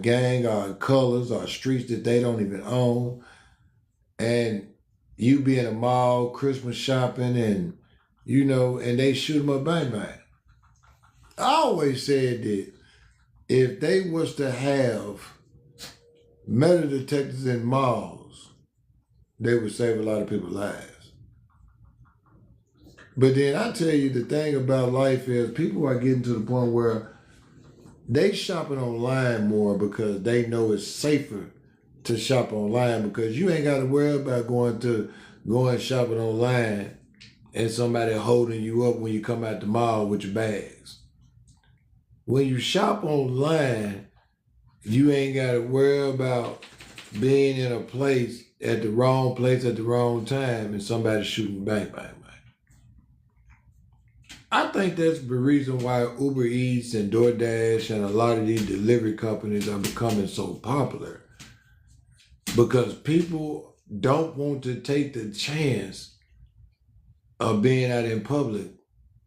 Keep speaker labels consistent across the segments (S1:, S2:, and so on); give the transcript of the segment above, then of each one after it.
S1: gang or colors or streets that they don't even own. And you be in a mall, Christmas shopping, and and they shoot them up, bang bang. I always said that if they was to have metal detectors in malls, they would save a lot of people's lives. But then I tell you, the thing about life is people are getting to the point where they shopping online more because they know it's safer to shop online, because you ain't got to worry about going shopping online and somebody holding you up when you come out the mall with your bags. When you shop online, you ain't got to worry about being in a place at the wrong place at the wrong time and somebody shooting bang, bang, bang. I think that's the reason why Uber Eats and DoorDash and a lot of these delivery companies are becoming so popular. Because people don't want to take the chance of being out in public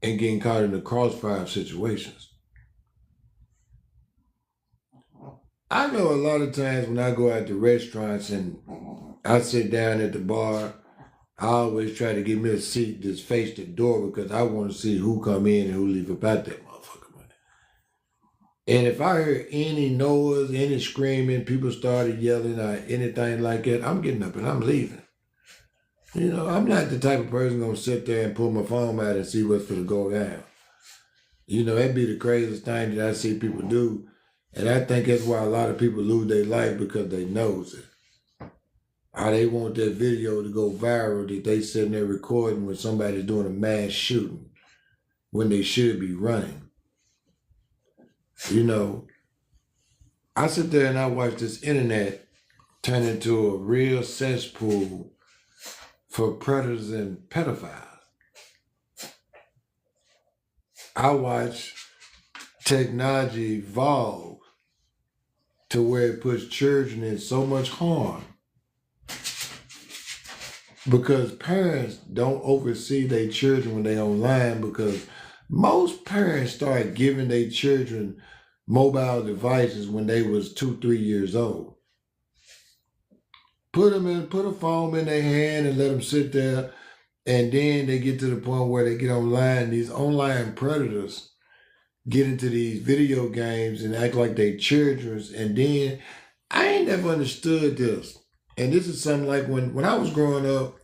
S1: and getting caught in the crossfire situations. I know a lot of times when I go out to restaurants and I sit down at the bar, I always try to get me a seat that's face the door because I want to see who come in and who leave about that motherfucker, man. And if I hear any noise, any screaming, people started yelling or anything like that, I'm getting up and I'm leaving. I'm not the type of person gonna sit there and pull my phone out and see what's gonna go down. That'd be the craziest thing that I see people do. And I think that's why a lot of people lose their life, because they knows it. How they want that video to go viral that they sitting there recording when somebody's doing a mass shooting when they should be running. I sit there and I watch this internet turn into a real cesspool for predators and pedophiles. I watch technology evolve to where it puts children in so much harm because parents don't oversee their children when they're online, because most parents start giving their children mobile devices when they was 2-3 years old. Put a phone in their hand and let them sit there, and then they get to the point where they get online. These online predators get into these video games and act like they children's. And then I ain't never understood this. And this is something like when I was growing up,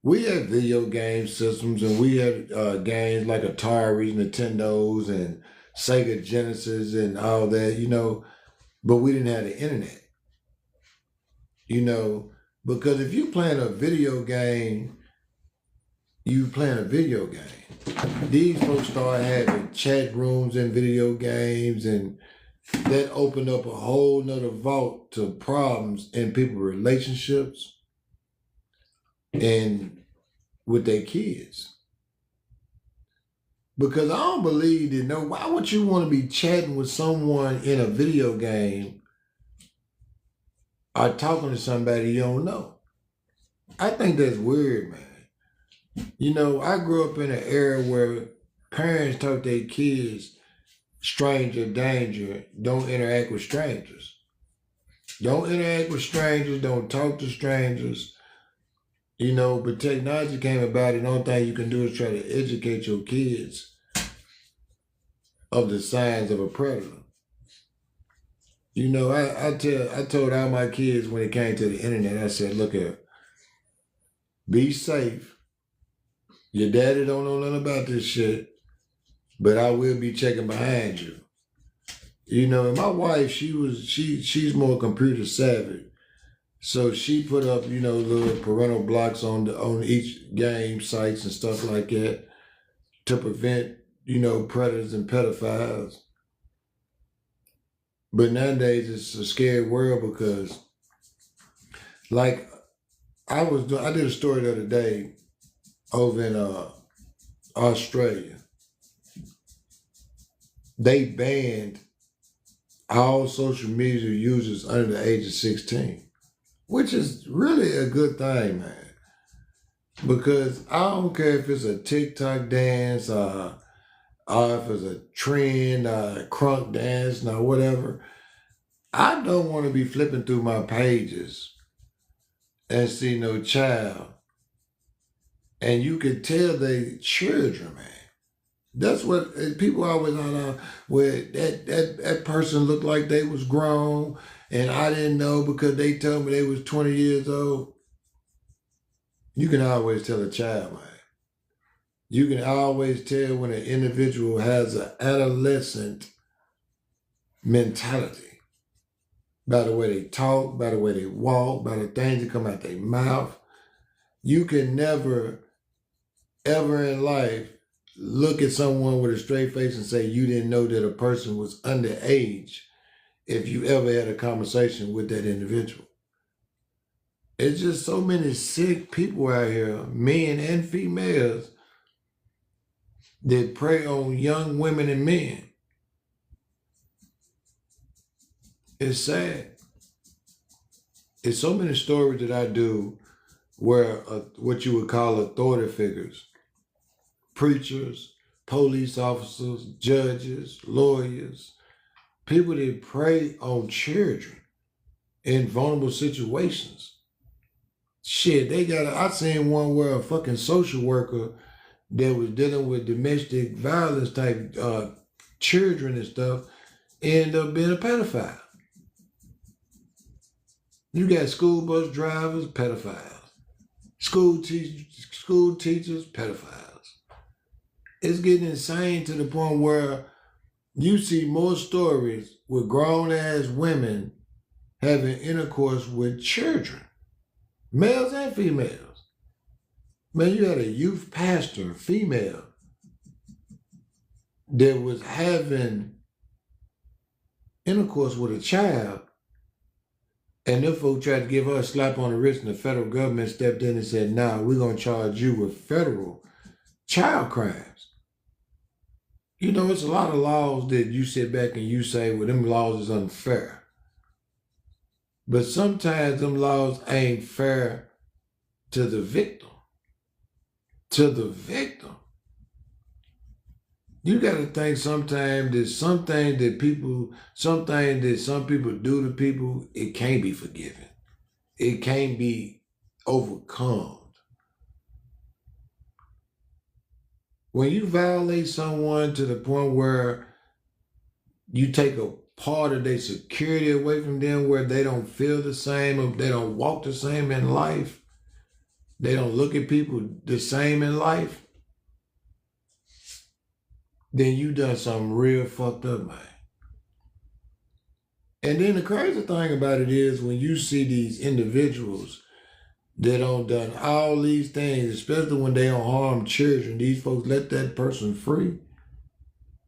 S1: we had video game systems and we had games like Ataris, Nintendos, and Sega Genesis and all that, but we didn't have the internet, because if you playing a video game, you playing a video game. These folks start having chat rooms and video games, and that opened up a whole nother vault to problems in people's relationships and with their kids. Because I don't believe that, why would you want to be chatting with someone in a video game or talking to somebody you don't know? I think that's weird, man. I grew up in an era where parents taught their kids stranger danger, don't interact with strangers. Don't interact with strangers, don't talk to strangers. But technology came about, and the only thing you can do is try to educate your kids of the signs of a predator. I told all my kids when it came to the internet, I said, look here, be safe. Your daddy don't know nothing about this shit, but I will be checking behind you. And my wife, she's more computer savvy. So she put up, little parental blocks on each game sites and stuff like that to prevent, predators and pedophiles. But nowadays it's a scary world because, like, I did a story the other day over in Australia. They banned all social media users under the age of 16, which is really a good thing, man. Because I don't care if it's a TikTok dance or if it's a trend, crunk dance, or whatever. I don't want to be flipping through my pages and see no child. And you could tell they children, man. That's what people always on where that person looked like they was grown and I didn't know because they told me they was 20 years old. You can always tell a child, man. You can always tell when an individual has an adolescent mentality by the way they talk, by the way they walk, by the things that come out their mouth. You can never, ever in life look at someone with a straight face and say you didn't know that a person was underage if you ever had a conversation with that individual. It's just so many sick people out here, men and females, that prey on young women and men. It's sad. It's so many stories that I do where what you would call authority figures, preachers, police officers, judges, lawyers, people that prey on children in vulnerable situations. Shit, I seen one where a fucking social worker that was dealing with domestic violence type children and stuff ended up being a pedophile. You got school bus drivers, pedophiles. School teachers, pedophiles. It's getting insane to the point where you see more stories with grown ass women having intercourse with children, males and females. Man, you had a youth pastor, female, that was having intercourse with a child, and them folks tried to give her a slap on the wrist, and the federal government stepped in and said, nah, we're going to charge you with federal child crimes. You know, it's a lot of laws that you sit back and you say, well, them laws is unfair. But sometimes them laws ain't fair to the victim. To the victim. You got to think sometimes that some things that some people do to people, it can't be forgiven. It can't be overcome. When you violate someone to the point where you take a part of their security away from them, where they don't feel the same, or they don't walk the same in life, they don't look at people the same in life, then you done something real fucked up, man. And then the crazy thing about it is when you see these individuals that done all these things, especially when they don't harm children, these folks let that person free.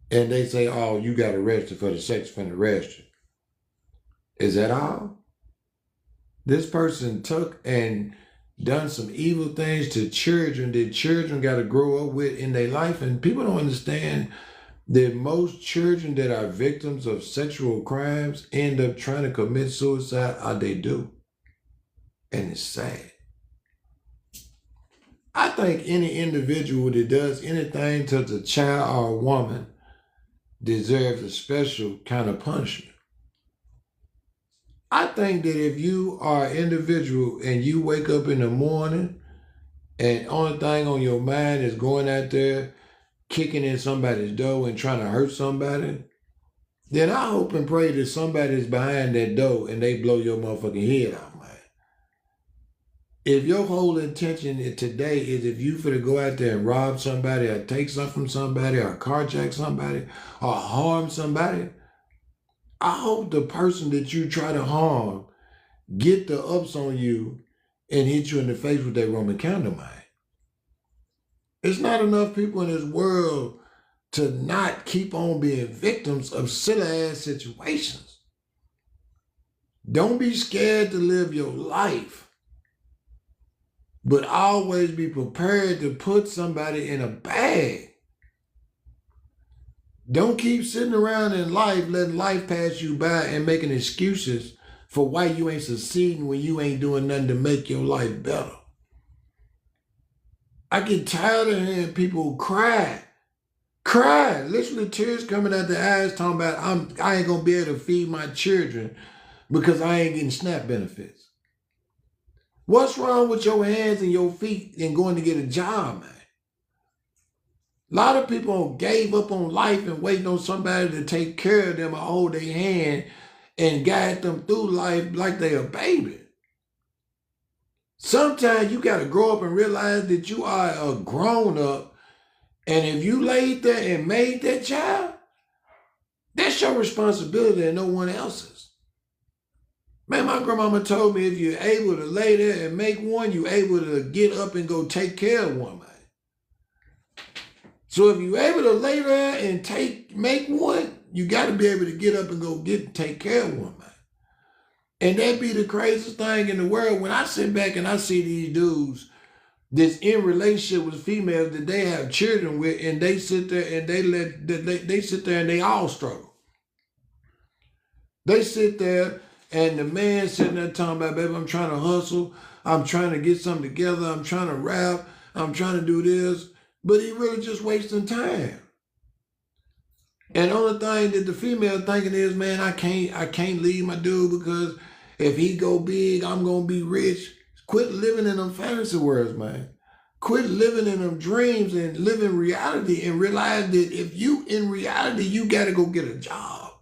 S1: And they say, oh, you got arrested for the sex offender register. Is that all? This person took and done some evil things to children that children got to grow up with in their life. And people don't understand that most children that are victims of sexual crimes end up trying to commit suicide, or they do. And it's sad. I think any individual that does anything to a child or a woman deserves a special kind of punishment. I think that if you are an individual and you wake up in the morning and only thing on your mind is going out there, kicking in somebody's door and trying to hurt somebody, then I hope and pray that somebody's behind that door and they blow your motherfucking head off, man. If your whole intention today is if you finna go out there and rob somebody or take something from somebody or carjack somebody or harm somebody, I hope the person that you try to harm get the ups on you and hit you in the face with that Roman candle, man. It's not enough people in this world to not keep on being victims of silly ass situations. Don't be scared to live your life, but always be prepared to put somebody in a bag. Don't keep sitting around in life, letting life pass you by and making excuses for why you ain't succeeding when you ain't doing nothing to make your life better. I get tired of hearing people cry, literally tears coming out their eyes talking about, I ain't gonna be able to feed my children because I ain't getting SNAP benefits. What's wrong with your hands and your feet and going to get a job, man? A lot of people gave up on life and waiting on somebody to take care of them or hold their hand and guide them through life like they a baby. Sometimes you got to grow up and realize that you are a grown up, and if you laid there and made that child, that's your responsibility and no one else's. Man, my grandmama told me if you're able to lay there and make one, you're able to get up and go take care of one, man. So if you're able to lay there and make one, you got to be able to get up and go take care of one, man. And that be the craziest thing in the world when I sit back and I see these dudes that's in relationship with females that they have children with, and they sit there and they sit there and they all struggle. They sit there and the man sitting there talking about, baby, I'm trying to hustle, I'm trying to get something together, I'm trying to rap, I'm trying to do this, but he really just wasting time. And the only thing that the female thinking is, man, I can't leave my dude because if he go big, I'm gonna be rich. Quit living in them fantasy worlds, man. Quit living in them dreams and live in reality and realize that if you in reality, you gotta go get a job.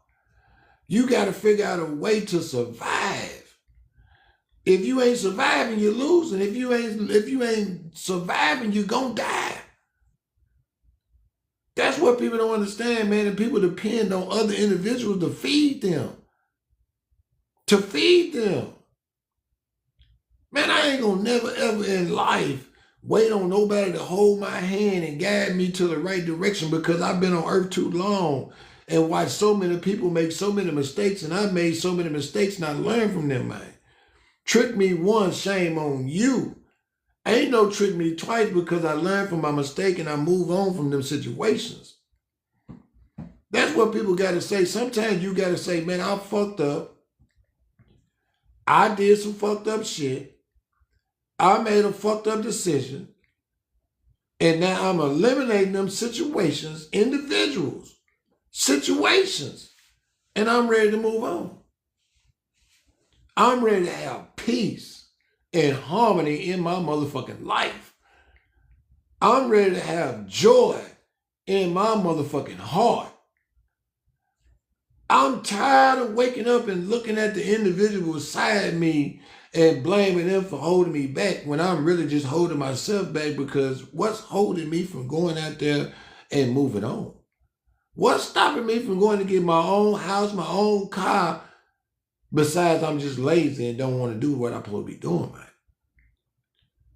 S1: You gotta figure out a way to survive. If you ain't surviving, you're losing. If you ain't surviving, you're gonna die. That's what people don't understand, man. And people depend on other individuals to feed them. To feed them. Man, I ain't gonna never ever in life wait on nobody to hold my hand and guide me to the right direction because I've been on earth too long and watched so many people make so many mistakes, and I've made so many mistakes and I learned from them, man. Trick me once, shame on you. Ain't no trick me twice because I learned from my mistake and I move on from them situations. That's what people got to say. Sometimes you got to say, man, I fucked up. I did some fucked up shit. I made a fucked up decision. And now I'm eliminating them situations, individuals, situations. And I'm ready to move on. I'm ready to have peace and harmony in my motherfucking life. I'm ready to have joy in my motherfucking heart. I'm tired of waking up and looking at the individual beside me and blaming them for holding me back when I'm really just holding myself back, because what's holding me from going out there and moving on? What's stopping me from going to get my own house, my own car, besides I'm just lazy and don't want to do what I'm supposed to be doing, man?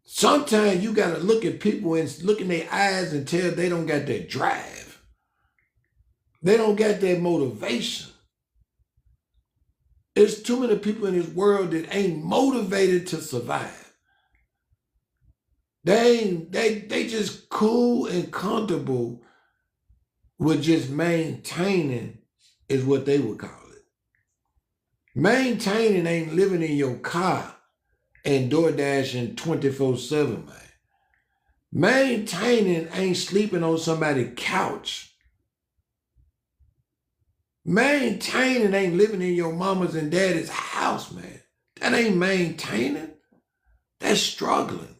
S1: Sometimes you got to look at people and look in their eyes and tell they don't got that drive. They don't got that motivation. There's too many people in this world that ain't motivated to survive. They just cool and comfortable with just maintaining is what they would call it. Maintaining ain't living in your car and DoorDashing 24/7, man. Maintaining ain't sleeping on somebody's couch. Maintaining ain't living in your mama's and daddy's house, man. That ain't maintaining. That's struggling.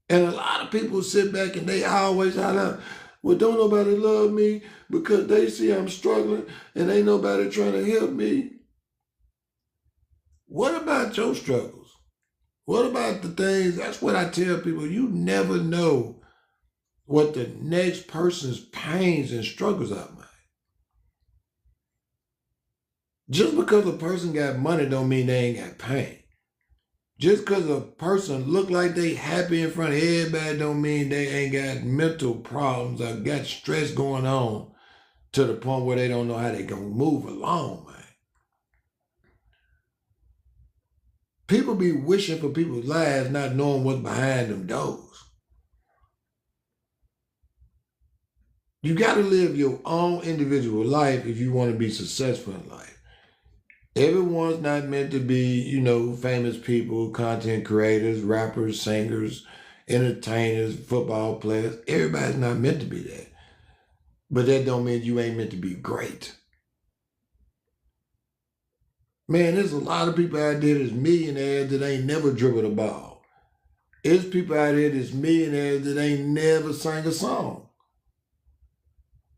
S1: And a lot of people sit back and they always holler, well, don't nobody love me because they see I'm struggling and ain't nobody trying to help me. What about your struggles? What about the things? That's what I tell people. You never know what the next person's pains and struggles are, man. Just because a person got money don't mean they ain't got pain. Just because a person look like they happy in front of everybody don't mean they ain't got mental problems or got stress going on to the point where they don't know how they gonna move along, man. People be wishing for people's lives, not knowing what's behind them doors. You got to live your own individual life if you want to be successful in life. Everyone's not meant to be, famous people, content creators, rappers, singers, entertainers, football players. Everybody's not meant to be that. But that don't mean you ain't meant to be great. Man, there's a lot of people out there that's millionaires that ain't never dribbled a ball. There's people out there that's millionaires that ain't never sang a song.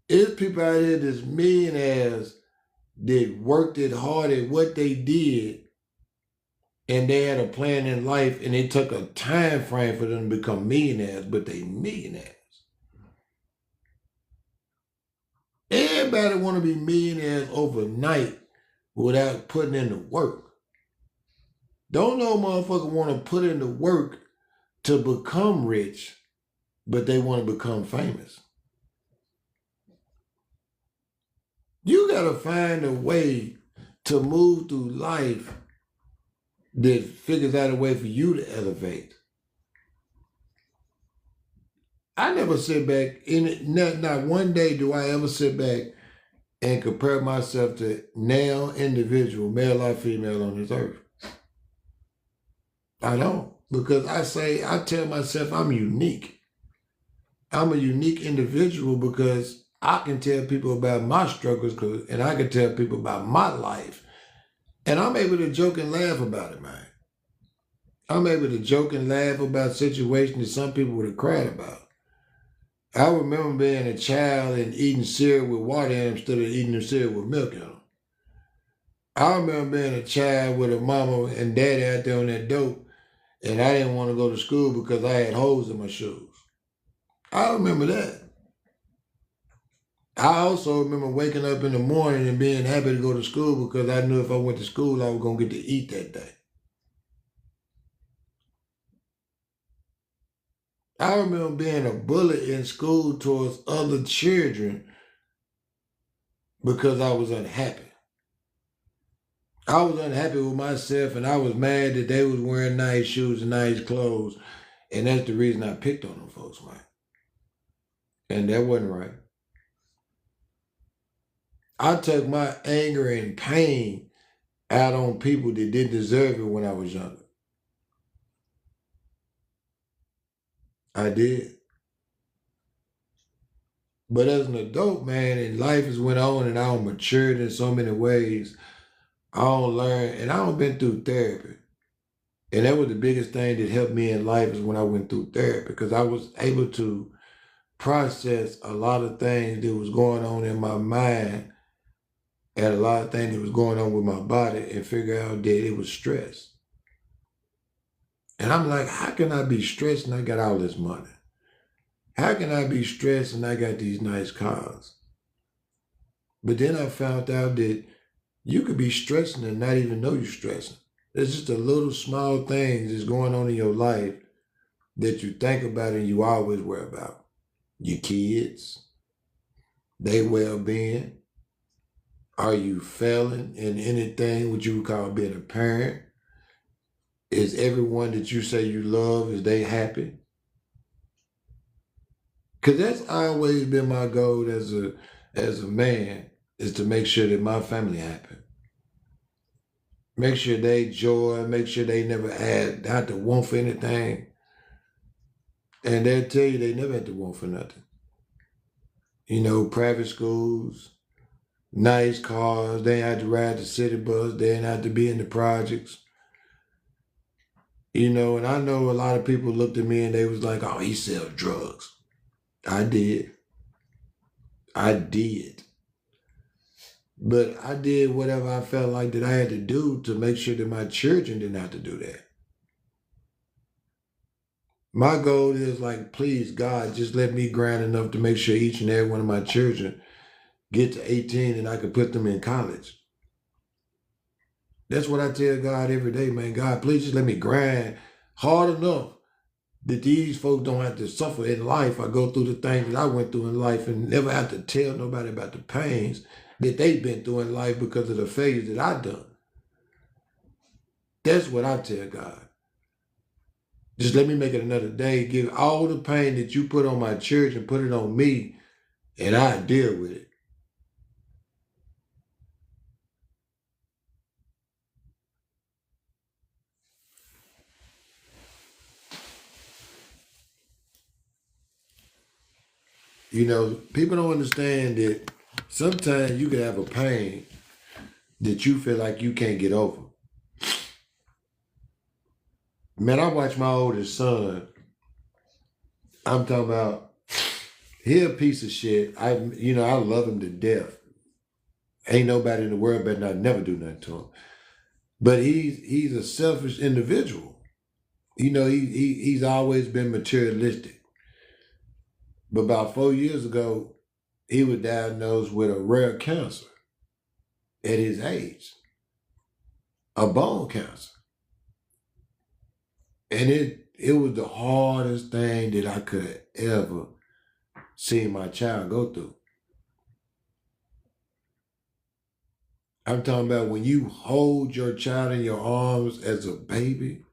S1: There's people out there that's millionaires that worked it hard at what they did, and they had a plan in life, and it took a time frame for them to become millionaires, but they millionaires. Everybody want to be millionaires overnight without putting in the work. Don't no motherfucker want to put in the work to become rich, but they want to become famous. You got to find a way to move through life that figures out a way for you to elevate. I never sit back in it. Not one day do I ever sit back and compare myself to now individual, male or female, on this earth. I don't. Because I tell myself I'm unique. I'm a unique individual because I can tell people about my struggles and I can tell people about my life. And I'm able to joke and laugh about it, man. I'm able to joke and laugh about situations that some people would have cried about. I remember being a child and eating cereal with water in them instead of eating the cereal with milk in them. I remember being a child with a mama and daddy out there on that dope, and I didn't want to go to school because I had holes in my shoes. I remember that. I also remember waking up in the morning and being happy to go to school because I knew if I went to school, I was going to get to eat that day. I remember being a bully in school towards other children because I was unhappy. I was unhappy with myself, and I was mad that they was wearing nice shoes and nice clothes, and that's the reason I picked on them folks, man. And that wasn't right. I took my anger and pain out on people that didn't deserve it when I was younger. I did. But as an adult, man, and life has went on, and I matured in so many ways. I don't learn, and I don't been through therapy. And that was the biggest thing that helped me in life is when I went through therapy because I was able to process a lot of things that was going on in my mind and a lot of things that was going on with my body and figure out that it was stress. And I'm like, how can I be stressed and I got all this money? How can I be stressed and I got these nice cars? But then I found out that you could be stressing and not even know you're stressing. It's just a little small things that's going on in your life that you think about and you always worry about. Your kids, their well-being. Are you failing in anything what you would call being a parent? Is everyone that you say you love, is they happy? Because that's always been my goal as a man, is to make sure that my family happy. Make sure they joy, make sure they never had to want for anything. And they'll tell you they never had to want for nothing. You know, private schools, nice cars, they ain't had to ride the city bus, they ain't had to be in the projects. You know, and I know a lot of people looked at me and they was like, oh, he sells drugs. I did. I did. But I did whatever I felt like that I had to do to make sure that my children didn't have to do that. My goal is like, please, God, just let me grind enough to make sure each and every one of my children get to 18 and I can put them in college. That's what I tell God every day, man. God, please just let me grind hard enough that these folks don't have to suffer in life. I go through the things that I went through in life and never have to tell nobody about the pains that they've been through in life because of the failures that I've done. That's what I tell God. Just let me make it another day. Give all the pain that you put on my church and put it on me, and I deal with it. You know, people don't understand that sometimes you can have a pain that you feel like you can't get over. Man, I watch my oldest son. I'm talking about, he a piece of shit. I love him to death. Ain't nobody in the world better not never do nothing to him. But he's a selfish individual. He's always been materialistic. But about 4 years ago, he was diagnosed with a rare cancer at his age, a bone cancer. And it was the hardest thing that I could ever see my child go through. I'm talking about when you hold your child in your arms as a baby,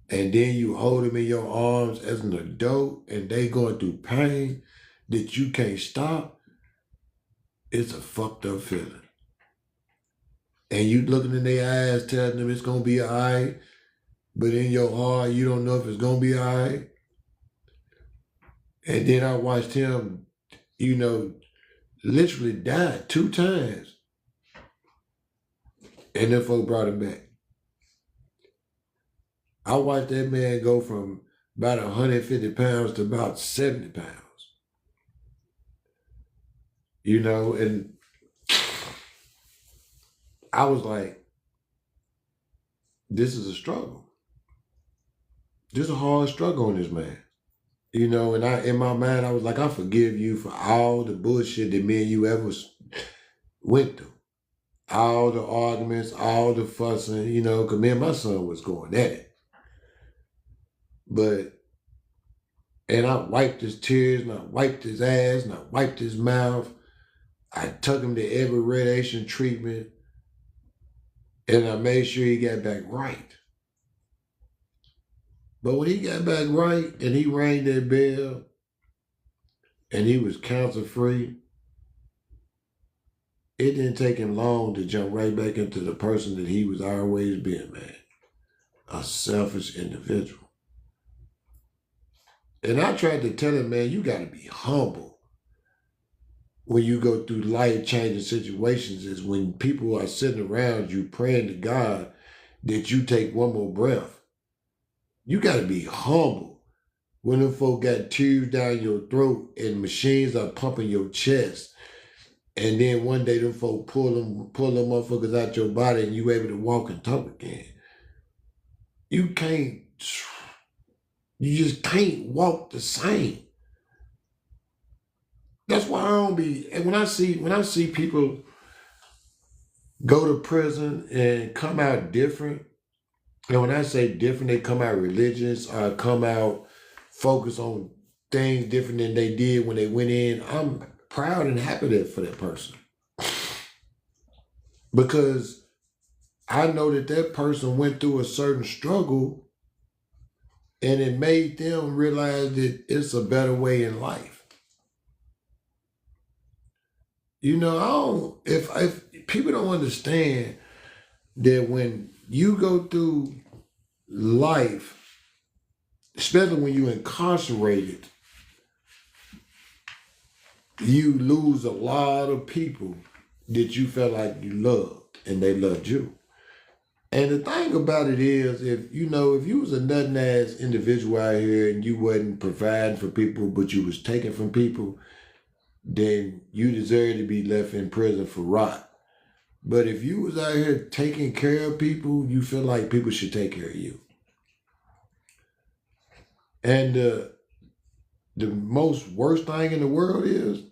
S1: and then you hold him in your arms as an adult, and they going through pain that you can't stop, it's a fucked up feeling. And you looking in their eyes telling them it's going to be all right, but in your heart, you don't know if it's going to be all right. And then I watched him, literally die 2 times. And then folks brought him back. I watched that man go from about 150 pounds to about 70 pounds. And I was like, this is a struggle. This is a hard struggle on this man. And in my mind, I was like, I forgive you for all the bullshit that me and you ever went through. All the arguments, all the fussing, because me and my son was going at it. And I wiped his tears, and I wiped his ass, and I wiped his mouth. I took him to every radiation treatment, and I made sure he got back right. But when he got back right, and he rang that bell, and he was cancer free, it didn't take him long to jump right back into the person that he was always been, man. A selfish individual. And I tried to tell him, man, you got to be humble when you go through life-changing situations. Is when people are sitting around you praying to God that you take one more breath. You got to be humble when them folk got tears down your throat and machines are pumping your chest. And then one day them folk pull them motherfuckers out your body and you able to walk and talk again. You just can't walk the same. That's why I don't be, and when I see people go to prison and come out different, and when I say different, they come out religious or come out focused on things different than they did when they went in, I'm proud and happy for that person. Because I know that person went through a certain struggle and it made them realize that it's a better way in life. If people don't understand that when you go through life, especially when you're incarcerated, you lose a lot of people that you felt like you loved and they loved you. And the thing about it is, if you was a nutting ass individual out here and you wasn't providing for people, but you was taking from people, then you deserve to be left in prison for rot. But if you was out here taking care of people, you feel like people should take care of you. And the most worst thing in the world is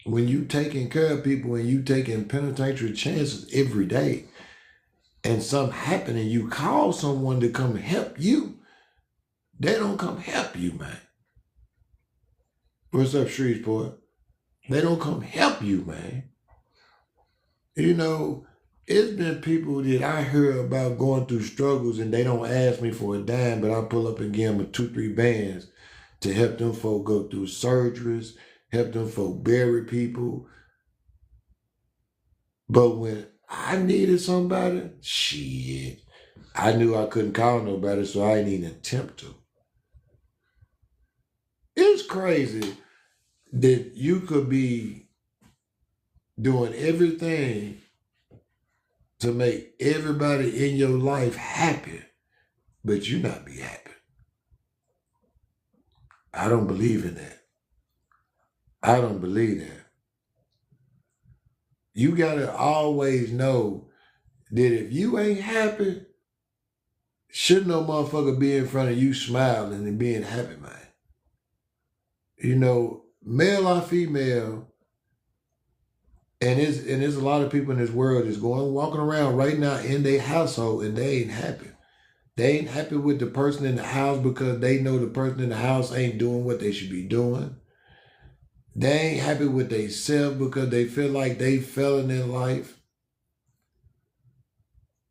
S1: when you taking care of people and you taking penitentiary chances every day, and something happen and you call someone to come help you, they don't come help you, man. What's up, Shreveport? They don't come help you, man. It's been people that I hear about going through struggles and they don't ask me for a dime, but I pull up and give them 2-3 bands to help them folk go through surgeries, help them folk bury people. But when I needed somebody, shit, I knew I couldn't call nobody, so I didn't even attempt to. It's crazy that you could be doing everything to make everybody in your life happy, but you not be happy. I don't believe in that. I don't believe that. You gotta always know that if you ain't happy, should no motherfucker be in front of you smiling and being happy, man. You know, male or female, and there's a lot of people in this world that's walking around right now in their household and they ain't happy. They ain't happy with the person in the house because they know the person in the house ain't doing what they should be doing. They ain't happy with themselves because they feel like they failing in life.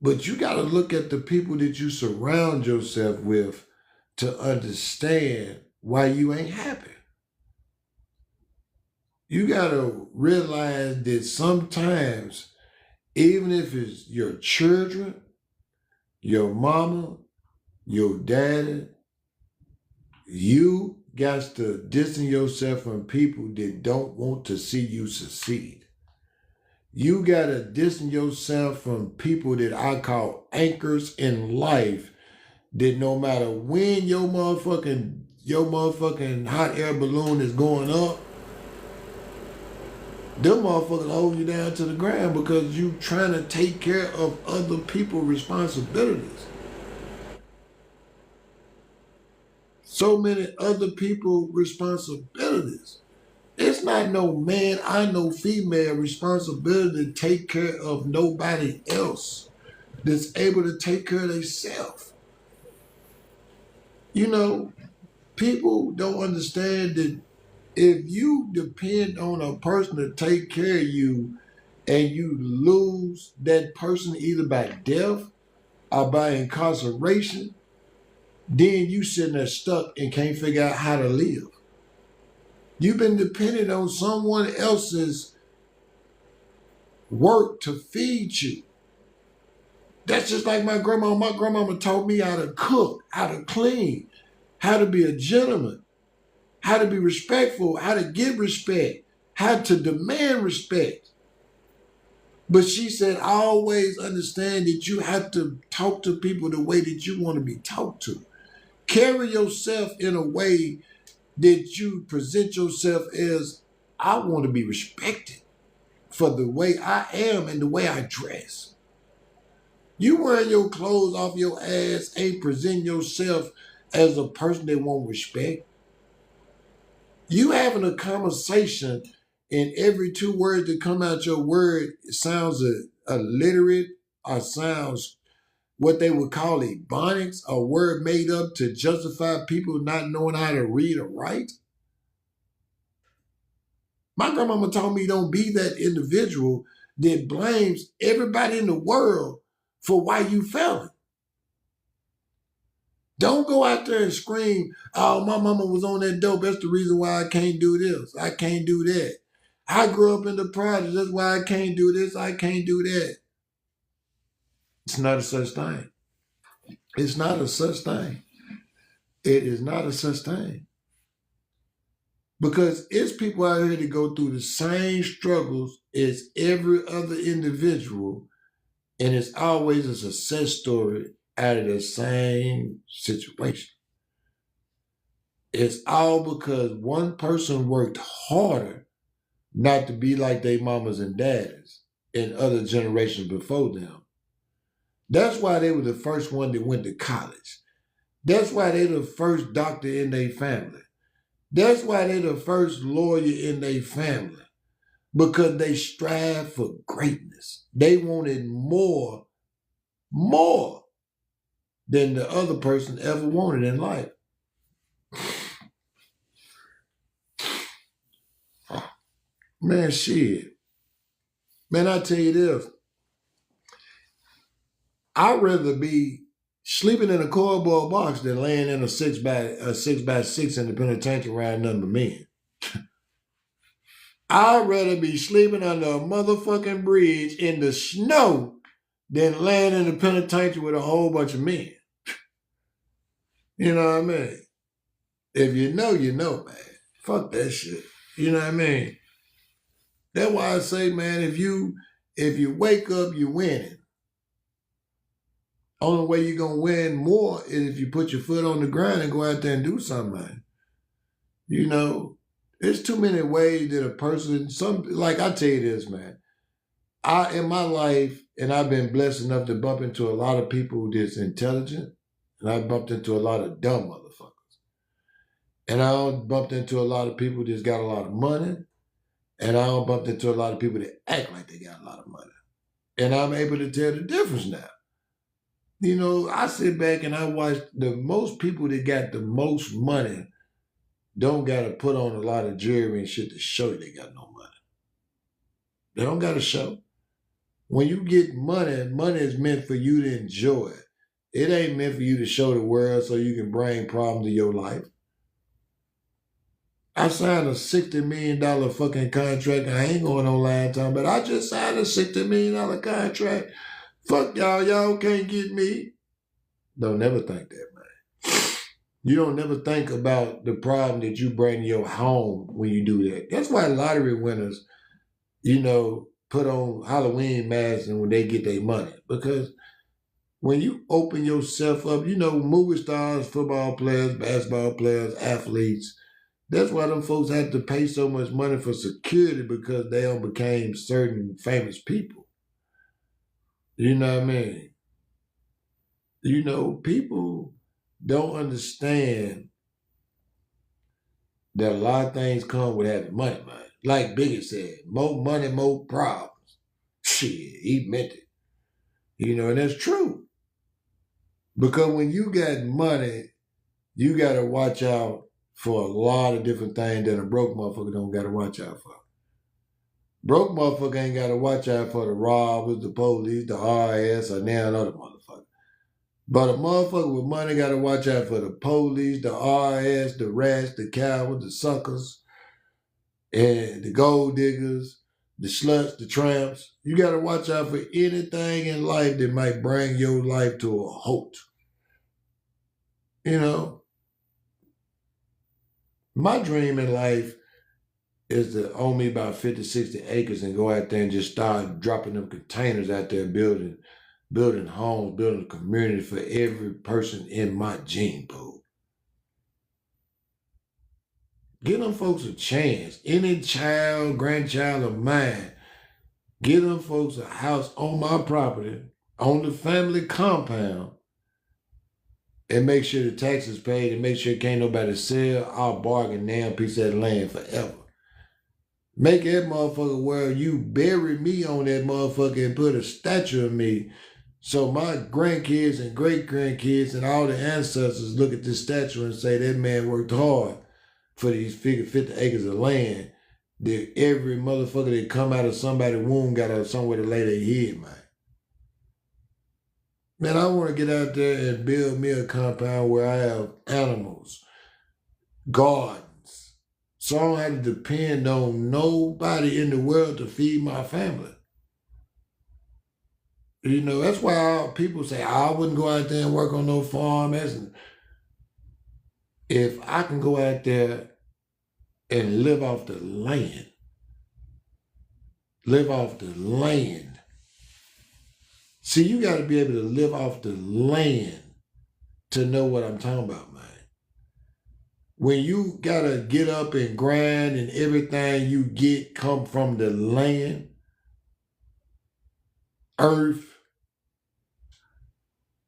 S1: But you got to look at the people that you surround yourself with to understand why you ain't happy. You got to realize that sometimes, even if it's your children, your mama, your daddy, you got to distance yourself from people that don't want to see you succeed. You got to distance yourself from people that I call anchors in life, that no matter when your motherfucking hot air balloon is going up, them motherfuckers hold you down to the ground because you trying to take care of other people's responsibilities. So many other people's responsibilities. It's not no man, I know female responsibility to take care of nobody else that's able to take care of themselves. You know, people don't understand that if you depend on a person to take care of you and you lose that person either by death or by incarceration, then you sitting there stuck and can't figure out how to live. You've been dependent on someone else's work to feed you. That's just like my grandma. My grandmama taught me how to cook, how to clean, how to be a gentleman, how to be respectful, how to give respect, how to demand respect. But she said, always understand that you have to talk to people the way that you want to be talked to. Carry yourself in a way that you present yourself as, I want to be respected for the way I am and the way I dress. You wearing your clothes off your ass ain't presenting yourself as a person that want respect. You having a conversation and every two words that come out your word sounds illiterate or sounds what they would call ebonics, a word made up to justify people not knowing how to read or write. My grandmama told me don't be that individual that blames everybody in the world for why you failing. Don't go out there and scream, oh, my mama was on that dope. That's the reason why I can't do this. I can't do that. I grew up in the projects. That's why I can't do this. I can't do that. It's not a such thing. It's not a such thing. It is not a such thing. Because it's people out here that go through the same struggles as every other individual, and it's always a success story out of the same situation. It's all because one person worked harder not to be like their mamas and daddies and other generations before them. That's why they were the first one that went to college. That's why they the first doctor in their family. That's why they the first lawyer in their family. Because they strive for greatness. They wanted more than the other person ever wanted in life. Man, shit. Man, I tell you this. I'd rather be sleeping in a cardboard box than laying in a six by six in the penitentiary around nothing but men. I'd rather be sleeping under a motherfucking bridge in the snow than laying in the penitentiary with a whole bunch of men. You know what I mean? If you know, you know, man. Fuck that shit. You know what I mean? That's why I say, man, if you wake up, you're winning. Only way you're gonna win more is if you put your foot on the ground and go out there and do something, man. You know, there's too many ways that a person, some like I tell you this, man. I in my life, and I've been blessed enough to bump into a lot of people that's intelligent, and I bumped into a lot of dumb motherfuckers. And I bumped into a lot of people that's got a lot of money, and I bumped into a lot of people that act like they got a lot of money. And I'm able to tell the difference now. You know, I sit back and I watch the most people that got the most money don't got to put on a lot of jewelry and shit to show you they got no money. They don't got to show. When you get money, money is meant for you to enjoy it. It ain't meant for you to show the world so you can bring problems to your life. I signed a $60 million fucking contract. I ain't going online time, but I just signed a $60 million contract. Fuck y'all. Y'all can't get me. Don't never think that, man. You don't never think about the problem that you bring to your home when you do that. That's why lottery winners, put on Halloween masks and when they get their money. Because when you open yourself up, movie stars, football players, basketball players, athletes, that's why them folks had to pay so much money for security because they all became certain famous people. You know what I mean? People don't understand that a lot of things come with having money, man. Like Biggie said, more money, more problems. Shit, he meant it. And that's true. Because when you got money, you got to watch out for a lot of different things that a broke motherfucker don't got to watch out for. Broke motherfucker ain't got to watch out for the robbers, the police, the RS, or now another motherfucker. But a motherfucker with money got to watch out for the police, the RS, the rats, the cowards, the suckers, and the gold diggers, the sluts, the tramps. You got to watch out for anything in life that might bring your life to a halt. My dream in life is to own me about 50, 60 acres and go out there and just start dropping them containers out there, building homes, building a community for every person in my gene pool. Give them folks a chance. Any child, grandchild of mine, give them folks a house on my property, on the family compound, and make sure the taxes paid and make sure can't nobody sell our bargain damn piece of that land forever. Make that motherfucker where you bury me on that motherfucker and put a statue of me so my grandkids and great grandkids and all the ancestors look at this statue and say that man worked hard for these 50 acres of land. That every motherfucker that come out of somebody's womb got somewhere to lay their head, man. Man, I want to get out there and build me a compound where I have animals, gardens, so I don't have to depend on nobody in the world to feed my family. That's why people say, I wouldn't go out there and work on no farm. If I can go out there and live off the land, See, you got to be able to live off the land to know what I'm talking about, man. When you got to get up and grind and everything you get come from the land, earth,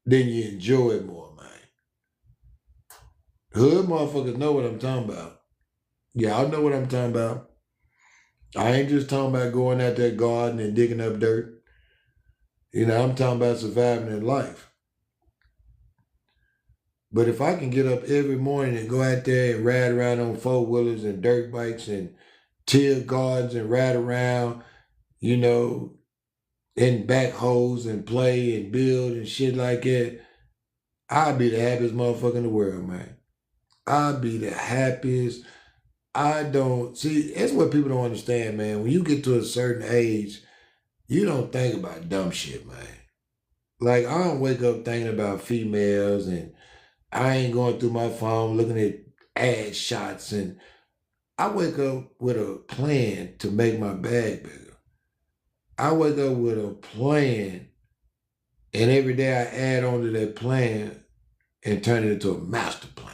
S1: then you enjoy it more, man. Hood motherfuckers know what I'm talking about. Y'all know what I'm talking about. I ain't just talking about going out that garden and digging up dirt. I'm talking about surviving in life. But if I can get up every morning and go out there and ride around on four-wheelers and dirt bikes and till gardens and ride around, in backhoes and play and build and shit like that, I'd be the happiest motherfucker in the world, man. I'd be the happiest. That's what people don't understand, man. When you get to a certain age, you don't think about dumb shit, man. Like, I don't wake up thinking about females and I ain't going through my phone looking at ad shots, and I wake up with a plan to make my bag bigger. I wake up with a plan And every day I add on to that plan and turn it into a master plan.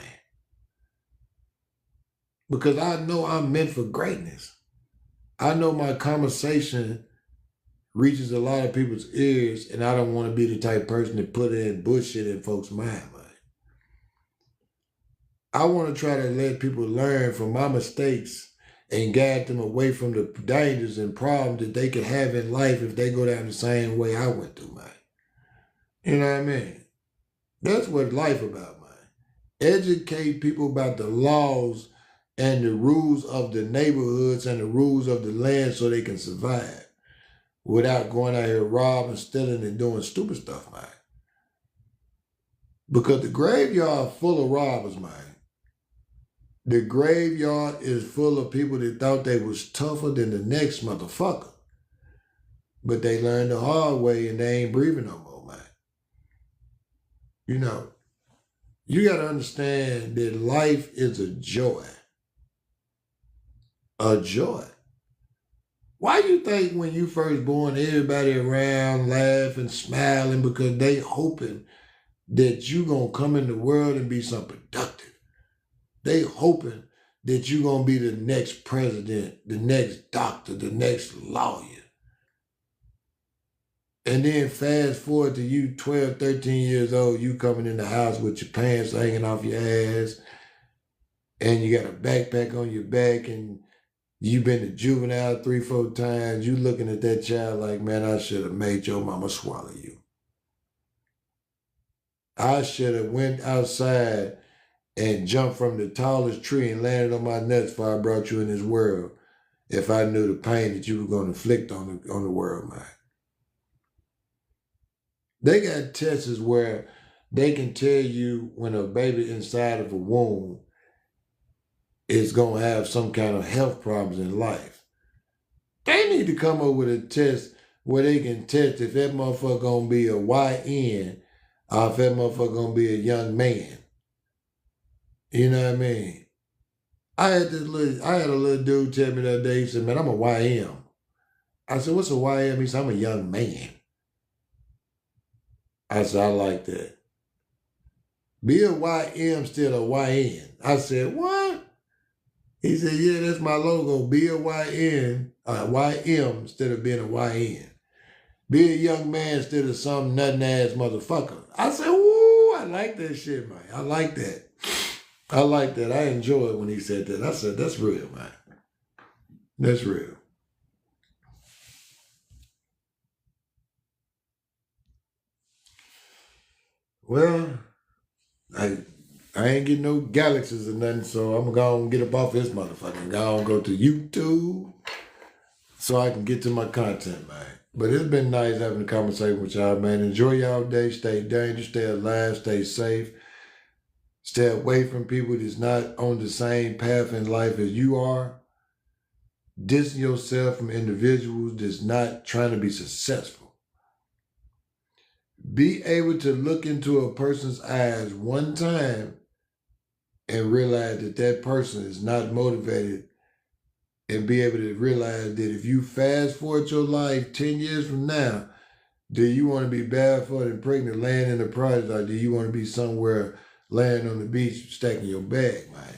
S1: Because I know I'm meant for greatness. I know my conversation reaches a lot of people's ears, and I don't want to be the type of person that put in bullshit in folks' mind. I want to try to let people learn from my mistakes and guide them away from the dangers and problems that they could have in life if they go down the same way I went through mine. You know what I mean? That's what life about, man. Educate people about the laws and the rules of the neighborhoods and the rules of the land so they can survive without going out here robbing, stealing, and doing stupid stuff, man. Because the graveyard full of robbers, man. The graveyard is full of people that thought they was tougher than the next motherfucker. But they learned the hard way and they ain't breathing no more, man. You know, you got to understand that life is a joy. A joy. Why you think when you first born, everybody around laughing, smiling because they hoping that you gonna come in the world and be something productive? They hoping that you gonna be the next president, the next doctor, the next lawyer. And then fast forward to you 12, 13 years old, you coming in the house with your pants hanging off your ass, and you got a backpack on your back, and you've been to juvenile 3, 4 times. You looking at that child like, man, I should have made your mama swallow you. I should have went outside and jumped from the tallest tree and landed on my nuts before I brought you in this world if I knew the pain that you were going to inflict on the world, man. They got tests where they can tell you when a baby inside of a womb is going to have some kind of health problems in life. They need to come up with a test where they can test if that motherfucker going to be a YN or if that motherfucker going to be a young man. You know what I mean? I had a little dude tell me the other day, he said, man, I'm a YM. I said, what's a YM? He said, I'm a young man. I said, I like that. Be a YM, still a YN. I said, what? He said, yeah, that's my logo. Be a YN, YM instead of being a YN. Be a young man instead of some nothing ass motherfucker. I said, woo, I like that shit, man. I like that. I like that. I enjoy it when he said that. I said, that's real, man. That's real. Well, I ain't getting no galaxies or nothing, so I'm going to get up off this motherfucker and go to YouTube so I can get to my content, man. But it's been nice having a conversation with y'all, man. Enjoy y'all day. Stay dangerous. Stay alive. Stay safe. Stay away from people that's not on the same path in life as you are. Distance yourself from individuals that's not trying to be successful. Be able to look into a person's eyes one time and realize that that person is not motivated, and be able to realize that if you fast forward your life 10 years from now, do you want to be barefoot and pregnant laying in the project, or do you want to be somewhere laying on the beach stacking your bag, man?